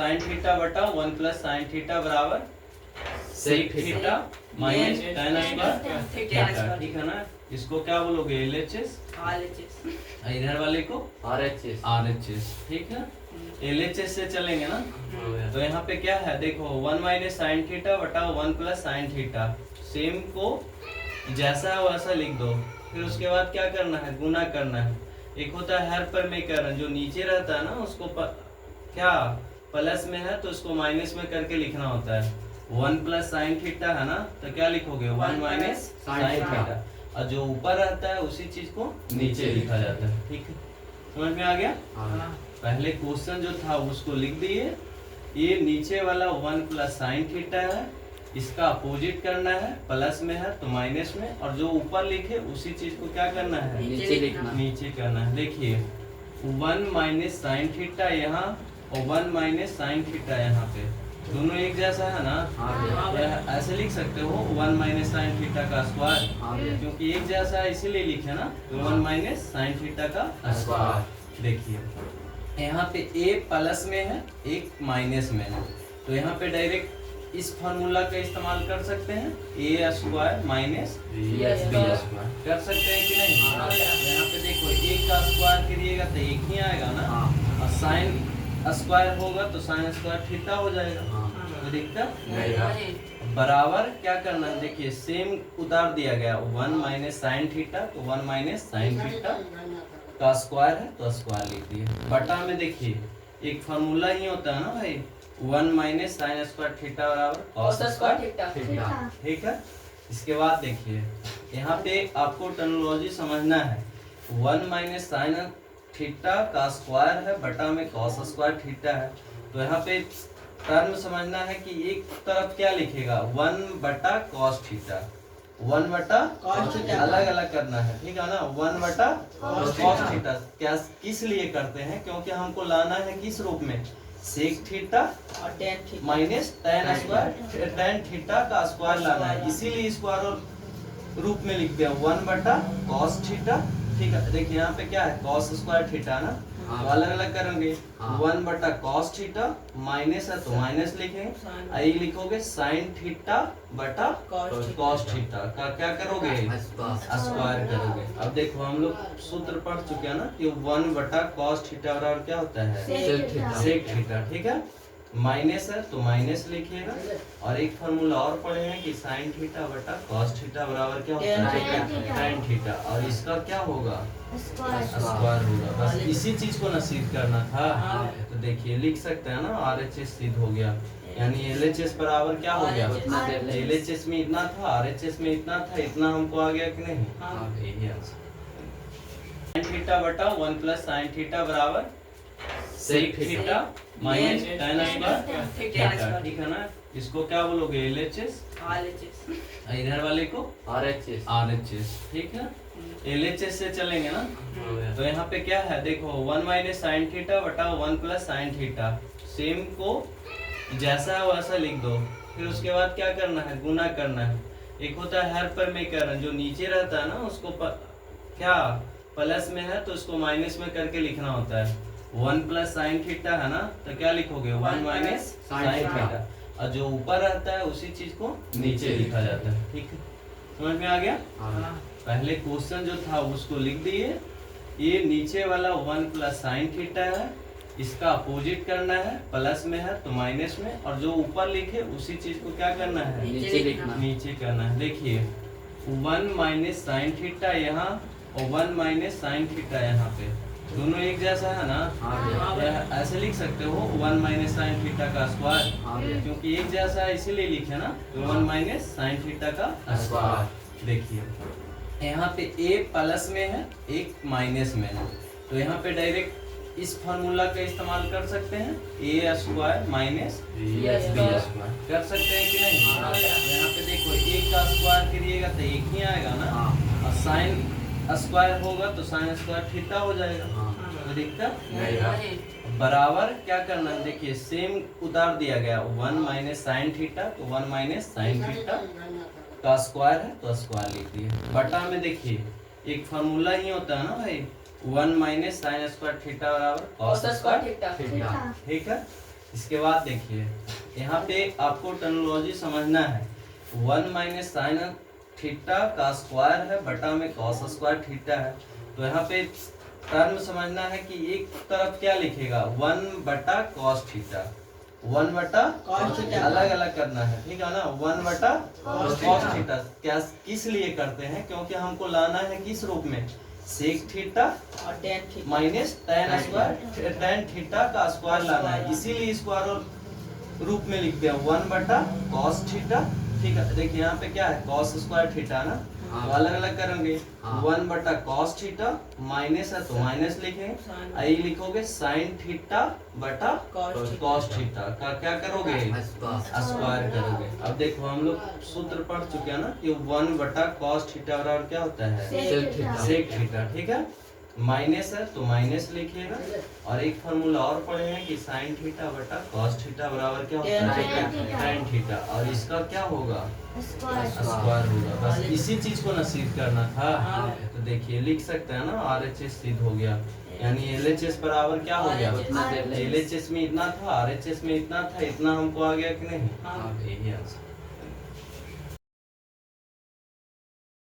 Sine theta बटा 1 plus sine theta बराबर sec theta minus tan square theta, ठीक है ना। इसको क्या बोलोगे, LHS, इधर वाले को RHS, ठीक है। LHS से चलेंगे ना, तो यहाँ पे क्या है देखो 1 माइनस साइन थीटा बटा 1 प्लस साइन थीटा, सेम को जैसा है वैसा लिख दो। फिर उसके बाद क्या करना है, गुना करना है। एक होता है हर पर में करना, जो नीचे रहता है ना उसको क्या प्लस में है तो उसको माइनस में करके लिखना होता है। 1 प्लस साइन थीटा है ना, तो क्या लिखोगे 1 माइनस साइन थीटा, और जो ऊपर रहता है उसी चीज को नीचे लिखा जाता है, ठीक है। समझ में आ गया? पहले क्वेश्चन जो था उसको लिख दिए, ये नीचे वाला 1 प्लस साइन थीटा है, इसका अपोजिट करना है, प्लस में है तो माइनस में, और जो ऊपर लिखे उसी चीज को क्या करना है, नीचे करना है। देखिए 1 माइनस साइन थीटा यहाँ और 1 माइनस साइन थीटा यहाँ पे, दोनों एक जैसा है ना, ऐसे लिख सकते हो 1 माइनस साइन थीटा का स्क्वायर, क्योंकि एक जैसा है इसीलिए लिखे ना, तो 1 माइनस साइन थीटा का स्क्वायर। देखिए यहाँ पे a प्लस में है, एक माइनस में है, तो यहाँ पे डायरेक्ट इस फार्मूला का इस्तेमाल कर सकते हैं, a square minus b square कर सकते हैं कि नहीं। यहाँ पे देखो a का स्क्वायर करिएगा तो एक ही आएगा ना, और साइन स्क्वायर होगा तो साइन स्क्वायर थीटा हो जाएगा, तो दिक्कत बराबर क्या करना है, देखिए सेम उतार दिया गया 1 माइनस साइन थीटा, तो 1 माइनस साइन थीटा का स्क्वायर है तो स्क्वायर लिख दिए। बटा में देखिए एक फार्मूला ही होता है ना भाई, 1 माइनस साइन स्क्वायर थीटा बराबर कॉस स्क्वायर थीटा, ठीक है। इसके बाद देखिए यहाँ पे आपको टर्मिनोलॉजी समझना है, 1 माइनस साइन थीटा का स्क्वायर है, बटा में कॉस स्क्वायर थीटा है, तो यहाँ पे टर्म समझना है कि एक तरफ क्या लिखेगा 1 बटा कॉस थीटा, 1 बटा कॉस थीटा अलग अलग करना है, ठीक है ना। 1 बटा कॉस थीटा क्या किस लिए करते हैं, क्योंकि हमको लाना है किस रूप में, sec theta minus tan square, tan theta का स्क्वायर लाना है, इसीलिए स्क्वायर रूप में लिखते हैं 1 बटा कॉस थीटा, ठीक है। देखिए यहाँ पे क्या है कॉस स्क्वायर थीटा ना, तो अलग अलग करेंगे, 1 बटा कॉस थीटा माइनस है तो माइनस लिखेंगे, आई लिखोगे साइन थीटा बटा कॉस थीटा का क्या करोगे, स्क्वायर करोगे। अब देखो हम लोग सूत्र पढ़ चुके हैं ना कि 1 बटा कॉस थीटा बराबर क्या होता है, सेक थीटा, ठीक है। माइनस है तो माइनस लिखिएगा, और एक फार्मूला और पढ़े हैं कि साइन थीटा बटा कॉस थीटा बराबर क्या होता है, tan थीटा, और इसका क्या होगा, स्क्वायर होगा। बस इसी चीज को ना सिद्ध करना था, तो देखिए लिख सकते हैं ना, RHS सिद्ध हो गया, यानी LHS बराबर क्या हो गया, LHS में इतना था, RHS में इतना था, इतना हमको आ गया कि नहीं, यही आंसर। साइन थीटा बटा 1 प्लस साइन थीटा बराबर sec theta minus tan square theta, ठीक है ना। इसको क्या बोलोगे, LHS, इधर वाले को RHS, ठीक है। LHS से चलेंगे ना, तो यहाँ पे क्या है देखो 1 माइनस साइन थीटा बटा 1 प्लस साइन थीटा, सेम को जैसा है वैसा लिख दो। फिर उसके बाद क्या करना है, गुना करना है। एक होता है हर पर में करना, जो नीचे रहता है ना उसको क्या प्लस में है तो उसको माइनस में करके लिखना होता है। 1 प्लस साइन थीटा है ना, तो क्या लिखोगे 1 माइनस साइन थीटा, और जो ऊपर रहता है उसी चीज को नीचे लिखा जाता है, ठीक है। समझ में आ गया? पहले क्वेश्चन जो था उसको लिख दिए, ये नीचे वाला 1 प्लस साइन थीटा है, इसका अपोजिट करना है, प्लस में है तो माइनस में, और जो ऊपर लिखे उसी चीज को क्या करना है, नीचे करना है। देखिए 1 माइनस साइन थीटा यहाँ और 1 माइनस साइन थीटा यहाँ पे, दोनों एक जैसा है ना, ऐसे लिख सकते हो 1 माइनस साइन थीटा का स्क्वायर, क्योंकि एक जैसा है इसीलिए लिखे ना, तो 1 माइनस साइन थीटा का स्क्वायर। देखिए यहाँ पे a प्लस में है, एक माइनस में है, तो यहाँ पे डायरेक्ट इस फार्मूला का इस्तेमाल कर सकते हैं, a square minus b square कर सकते हैं कि नहीं। यहाँ पे देखो a का स्क्वायर करिएगा तो एक ही आएगा ना, और साइन स्क्वायर होगा तो साइन स्क्वायर थीटा हो जाएगा, तो दिक्कत बराबर क्या करना है, देखिए सेम उतार दिया गया 1 माइनस साइन थीटा, तो 1 माइनस साइन थीटा का स्क्वायर है तो स्क्वायर लिख दिए। बटा में देखिए एक फार्मूला ही होता है ना भाई, 1 माइनस साइन स्क्वायर थीटा बराबर कॉस स्क्वायर थीटा, ठीक है। इसके बाद देखिए यहाँ पे आपको टर्मिनोलॉजी समझना है। 1 माइनस साइन थीटा का स्क्वायर है बटा में कॉस स्क्वायर थीटा है। तो यहाँ पे टर्म समझना है कि एक तरफ क्या लिखेगा 1 बटा कॉस थीटा, 1 बटा अलग अलग करना है, ठीक है ना। 1 बटा कॉस थीटा क्या किस लिए करते हैं, क्योंकि हमको लाना है किस रूप में, sec theta minus tan square, tan theta का स्क्वायर लाना है, इसीलिए स्क्वायर रूप में लिखते हैं 1 बटा कॉस थीटा। ठीक है, देखिए यहाँ पे क्या है कॉस स्क्वायर थीटा ना, तो अलग अलग करेंगे 1 बटा कॉस थीटा, माइनस है तो माइनस लिखेंगे, आई लिखोगे साइन थीटा बटा कॉस थीटा का क्या करोगे स्क्वायर करोगे। अब देखो हम लोग सूत्र पढ़ चुके हैं ना कि 1 बटा कॉस थीटा बराबर क्या होता है सेक थीटा, ठीक है। माइनस है तो माइनस लिखिएगा, और एक फॉर्मूला और पढ़े हैं कि साइन थीटा बटा कॉस थीटा बराबर क्या होता है टेन थीटा, और इसका क्या होगा स्क्वायर होगा। बस इसी चीज को ना सिद्ध करना था। तो देखिए लिख सकते हैं ना RHS सिद्ध हो गया, यानी LHS बराबर क्या हो गया, LHS में इतना था RHS में इतना था, इतना हमको आ गया कि नहीं, यही आंसर।